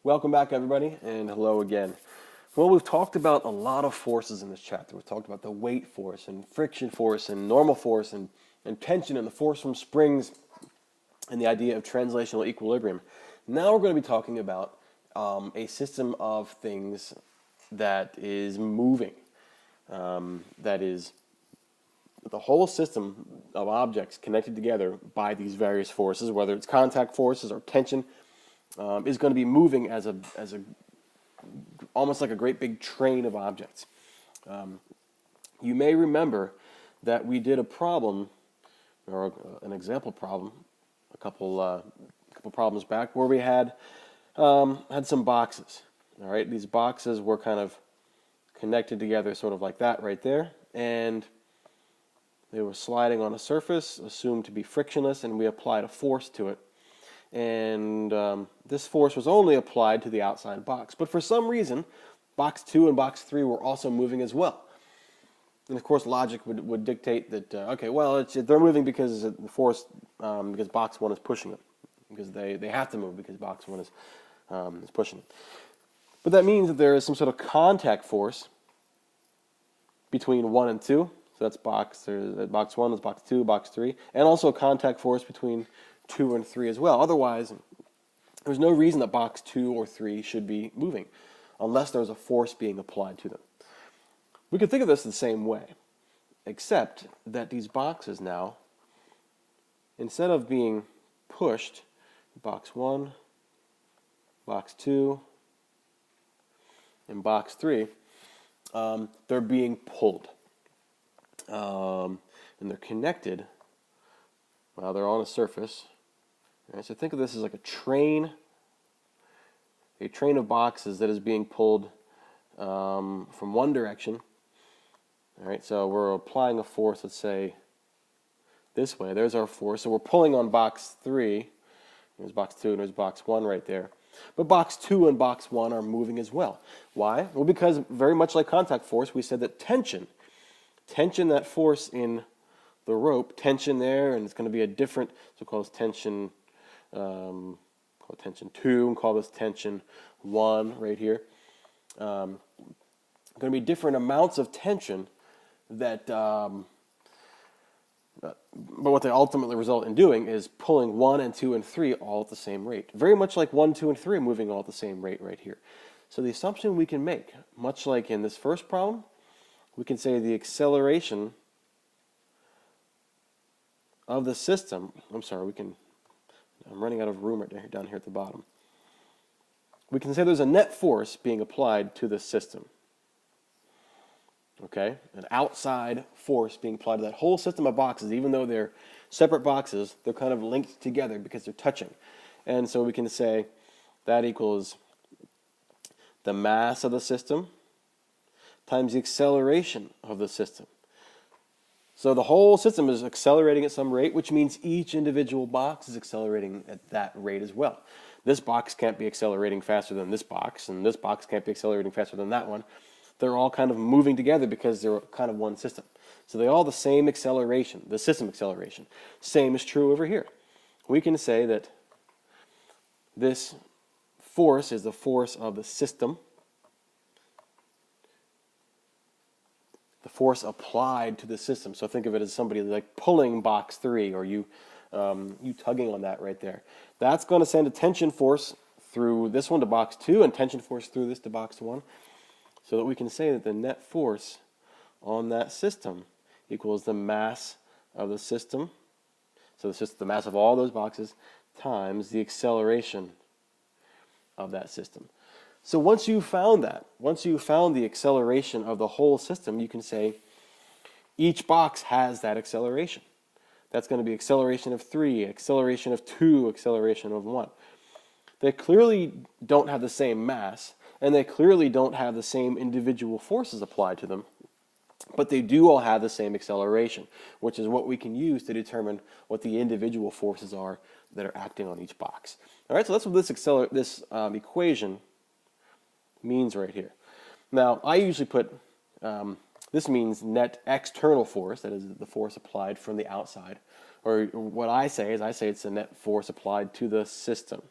Welcome back, everybody, and hello again. Well, we've talked about a lot of forces in this chapter. We've talked about the weight force and friction force and normal force and tension and the force from springs and the idea of translational equilibrium. Now we're going to be talking about a system of things that is moving. That is the whole system of objects connected together by these various forces, whether it's contact forces or tension, is going to be moving as a almost like a great big train of objects. You may remember that we did a problem, or an example problem, a couple problems back, where we had some boxes. All right, these boxes were kind of connected together, sort of like that right there, and they were sliding on a surface assumed to be frictionless, and we applied a force to it. And this force was only applied to the outside box. But for some reason, box 2 and box 3 were also moving as well. And of course, logic would dictate that, okay, well, they're moving because the force, because box 1 is pushing them. Because they have to move because box 1 is pushing them. But that means that there is some sort of contact force between 1 and 2. So that's box 1, that's box 2, box 3. And also a contact force between 2 and 3 as well. Otherwise, there's no reason that box 2 or 3 should be moving unless there's a force being applied to them. We could think of this the same way, except that these boxes now, instead of being pushed, box 1, box 2, and box 3, they're being pulled. And they're connected while they're on a surface. Right, so think of this as like a train of boxes that is being pulled from one direction. All right, so we're applying a force, let's say, this way. There's our force. So we're pulling on box 3. There's box 2 and there's box 1 right there. But box 2 and box 1 are moving as well. Why? Well, because very much like contact force, we said that tension, that force in the rope, tension there, and it's going to be a different, so we'll call this tension, call it tension 2, and call this tension 1 right here. Going to be different amounts of tension that, but what they ultimately result in doing is pulling 1 and 2 and 3 all at the same rate. Very much like 1, 2, and 3 are moving all at the same rate right here. So the assumption we can make, much like in this first problem, we can say the acceleration of the system, I'm running out of room right down here at the bottom. We can say there's a net force being applied to the system. Okay? An outside force being applied to that whole system of boxes. Even though they're separate boxes, they're kind of linked together because they're touching. And so we can say that equals the mass of the system times the acceleration of the system. So the whole system is accelerating at some rate, which means each individual box is accelerating at that rate as well. This box can't be accelerating faster than this box, and this box can't be accelerating faster than that one. They're all kind of moving together because they're kind of one system. So they all have the same acceleration, the system acceleration. Same is true over here. We can say that this force is the force of the system. The force applied to the system. So think of it as somebody like pulling box 3, or you tugging on that right there. That's going to send a tension force through this one to box 2 and tension force through this to box 1, so that we can say that the net force on that system equals the mass of the system. So the mass of all those boxes times the acceleration of that system. So once you've found the acceleration of the whole system, you can say each box has that acceleration. That's going to be acceleration of 3, acceleration of 2, acceleration of 1. They clearly don't have the same mass, and they clearly don't have the same individual forces applied to them, but they do all have the same acceleration, which is what we can use to determine what the individual forces are that are acting on each box. All right, so that's what this equation means right here. Now, I usually put, this means net external force, that is the force applied from the outside, or what I say is it's the net force applied to the system.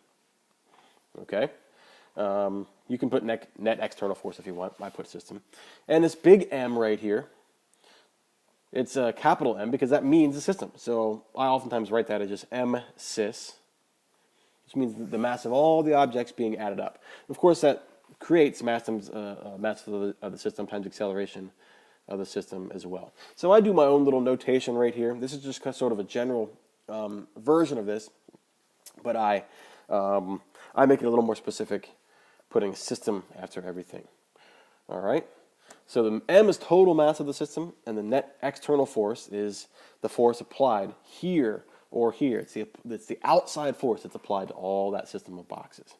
Okay? You can put net external force if you want. I put system. And this big M right here, it's a capital M because that means the system. So I oftentimes write that as just M sys, which means the mass of all the objects being added up. Of course, that creates mass of the system times acceleration of the system as well. So I do my own little notation right here. This is just sort of a general version of this, but I make it a little more specific, putting system after everything. All right. So the M is total mass of the system, and the net external force is the force applied here or here. It's the outside force that's applied to all that system of boxes.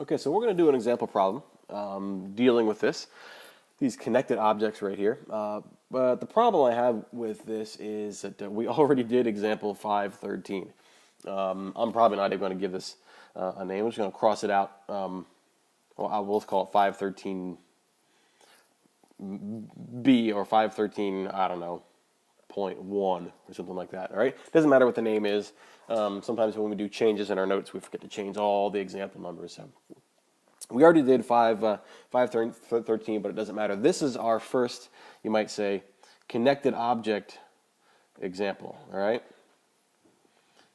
Okay, so we're going to do an example problem dealing with these connected objects right here. But the problem I have with this is that we already did example 513. I'm probably not even going to give this a name. I'm just going to cross it out. Well, I will call it 513B or 513, I don't know, 0.1 or something like that. All right, doesn't matter what the name is. Sometimes when we do changes in our notes, we forget to change all the example numbers. So we already did 513, but it doesn't matter. This is our first, you might say, connected object example. All right,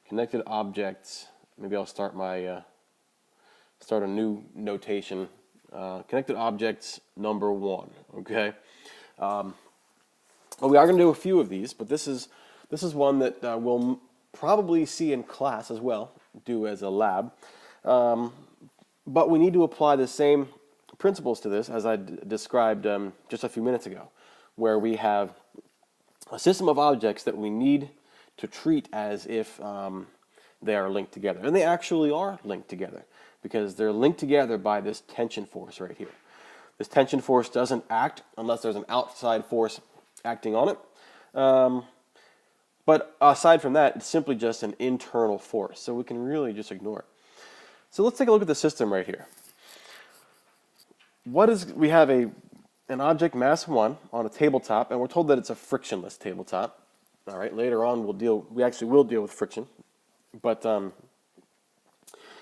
connected objects. Maybe I'll start start a new notation. Connected objects number 1. Okay. Well, we are going to do a few of these, but this is one that we'll probably see in class as well, do as a lab. But we need to apply the same principles to this as I described just a few minutes ago, where we have a system of objects that we need to treat as if they are linked together. And they actually are linked together, because they're linked together by this tension force right here. This tension force doesn't act unless there's an outside force acting on it. But aside from that, it's simply just an internal force, so we can really just ignore it. So let's take a look at the system right here. We have an object mass 1 on a tabletop, and we're told that it's a frictionless tabletop. All right, later on we actually will deal with friction, but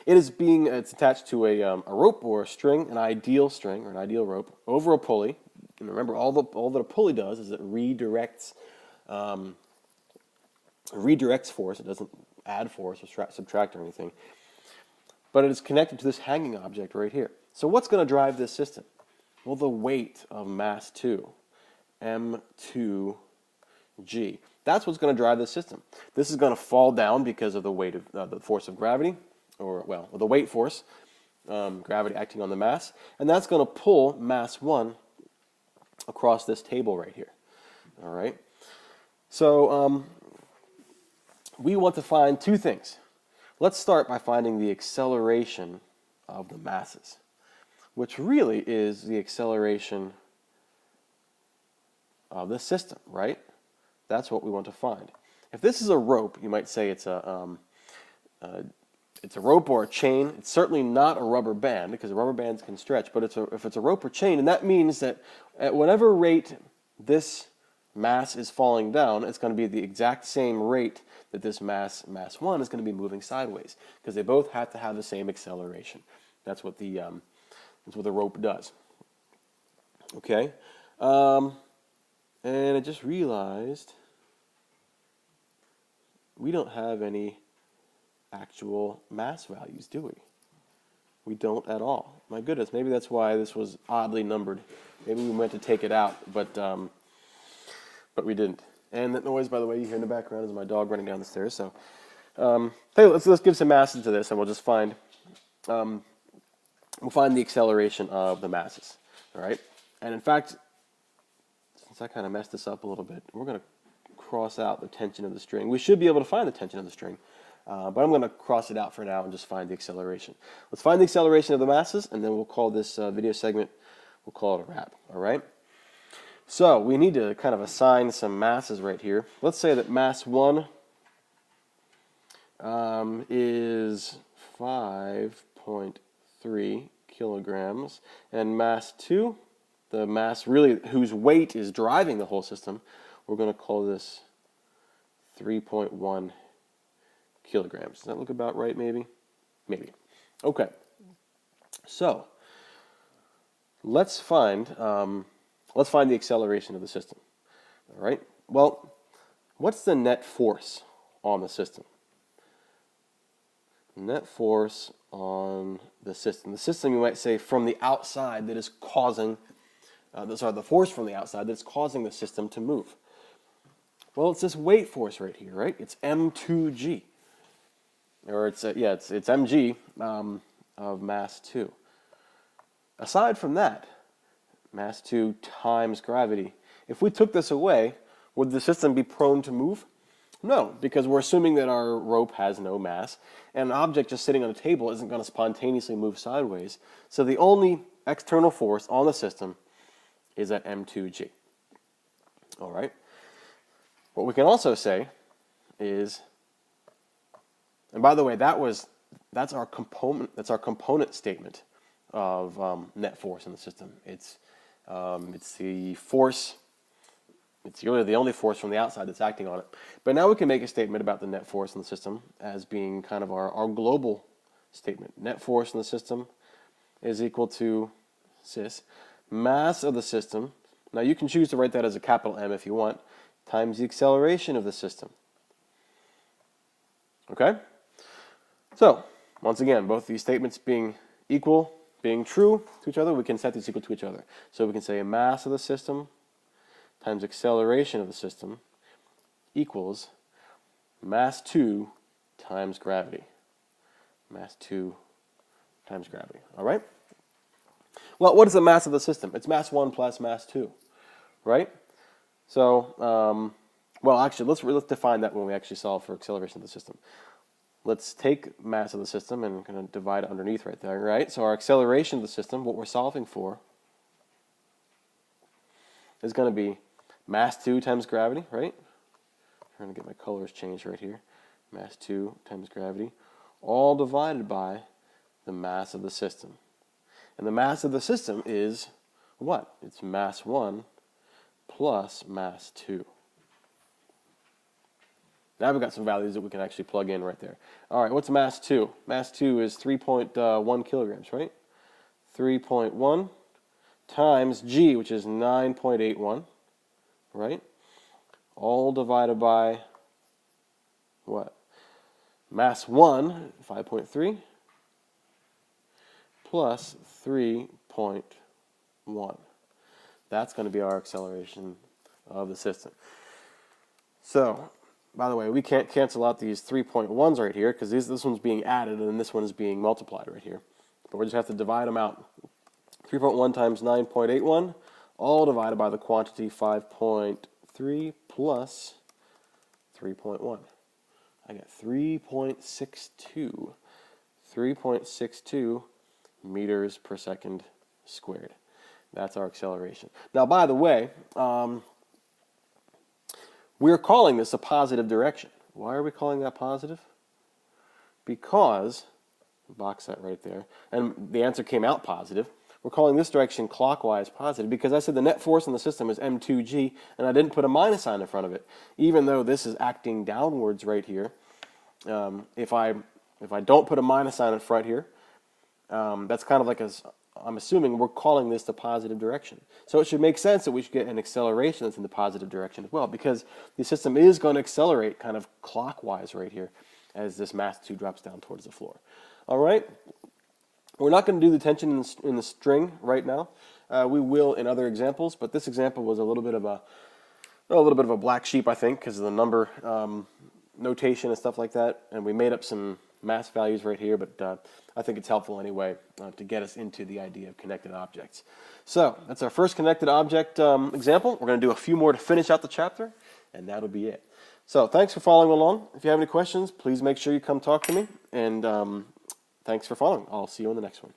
it's attached to a rope or a string, an ideal string or an ideal rope, over a pulley. And remember, all that a pulley does is it redirects force. It doesn't add force or subtract or anything. But it is connected to this hanging object right here. So what's going to drive this system? Well, the weight of mass 2, M2G. That's what's going to drive this system. This is going to fall down because of the weight of the force of gravity, or the weight force, gravity acting on the mass, and that's going to pull mass 1 across this table right here. All right. So we want to find two things. Let's start by finding the acceleration of the masses, which really is the acceleration of the system, right? That's what we want to find. If this is a rope, you might say it's a rope or a chain. It's certainly not a rubber band, because rubber bands can stretch, but if it's a rope or chain, and that means that at whatever rate this mass is falling down, it's going to be the exact same rate that this mass 1 is going to be moving sideways, because they both have to have the same acceleration. That's what the rope does. Okay, and I just realized we don't have any actual mass values, do we? We don't at all. My goodness, maybe that's why this was oddly numbered. Maybe we meant to take it out, but we didn't. And that noise, by the way, you hear in the background is my dog running down the stairs. So, hey, let's give some masses to this, and we'll just find the acceleration of the masses. All right. And in fact, since I kind of messed this up a little bit, we're going to cross out the tension of the string. We should be able to find the tension of the string, but I'm going to cross it out for now and just find the acceleration. Let's find the acceleration of the masses, and then we'll call this video segment, we'll call it a wrap. All right. So we need to kind of assign some masses right here. Let's say that mass 1 is 5.3 kilograms, and mass 2, the mass really whose weight is driving the whole system, we're going to call this 3.1 kilograms. Does that look about right, maybe? Maybe. Okay. So let's find the acceleration of the system. All right. Well, what's the net force on the system? Net force on the system. The system, you might say, from the outside that is causing, the force from the outside that's causing the system to move. Well, it's this weight force right here, right? It's M2G, or it's mg of mass 2. Aside from that, mass 2 times gravity. If we took this away, would the system be prone to move? No, because we're assuming that our rope has no mass, and an object just sitting on a table isn't going to spontaneously move sideways. So the only external force on the system is at M2G. All right. What we can also say is, and by the way, that's our component statement of net force in the system. It's the force. It's really the only force from the outside that's acting on it. But now we can make a statement about the net force in the system as being kind of our global statement. Net force in the system is equal to mass of the system. Now you can choose to write that as a capital M if you want, times the acceleration of the system. Okay? So, once again, both these statements being equal, being true to each other, we can set these equal to each other. So we can say mass of the system times acceleration of the system equals mass 2 times gravity. Mass 2 times gravity. All right? Well, what is the mass of the system? It's mass 1 plus mass 2, right? So, well, actually, let's define that when we actually solve for acceleration of the system. Let's take mass of the system and kind of divide it underneath right there, right? So our acceleration of the system, what we're solving for, is going to be mass 2 times gravity, right? I'm trying to get my colors changed right here. Mass 2 times gravity, all divided by the mass of the system. And the mass of the system is what? It's mass 1 plus mass 2. Now we've got some values that we can actually plug in right there. All right, what's mass 2? Mass 2 is 3.1 kilograms, right? 3.1 times G, which is 9.81. Right? All divided by what? Mass 1, 5.3, plus 3.1. That's going to be our acceleration of the system. So, by the way, we can't cancel out these 3.1s right here because this one's being added and this one's being multiplied right here. But we just have to divide them out. 3.1 times 9.81. All divided by the quantity 5.3 plus 3.1. I got 3.62. 3.62 meters per second squared. That's our acceleration. Now, by the way, we're calling this a positive direction. Why are we calling that positive? Because, box that right there, and the answer came out positive. We're calling this direction clockwise positive because I said the net force in the system is M2G, and I didn't put a minus sign in front of it. Even though this is acting downwards right here, if I don't put a minus sign in front here, that's kind of like I'm assuming we're calling this the positive direction. So it should make sense that we should get an acceleration that's in the positive direction as well, because the system is going to accelerate kind of clockwise right here as this mass 2 drops down towards the floor. All right? We're not going to do the tension in the string right now. We will in other examples, but this example was a little bit of a black sheep, I think, because of the number notation and stuff like that. And we made up some mass values right here, but I think it's helpful anyway to get us into the idea of connected objects. So that's our first connected object example. We're going to do a few more to finish out the chapter, and that'll be it. So thanks for following along. If you have any questions, please make sure you come talk to me, and thanks for following. I'll see you in the next one.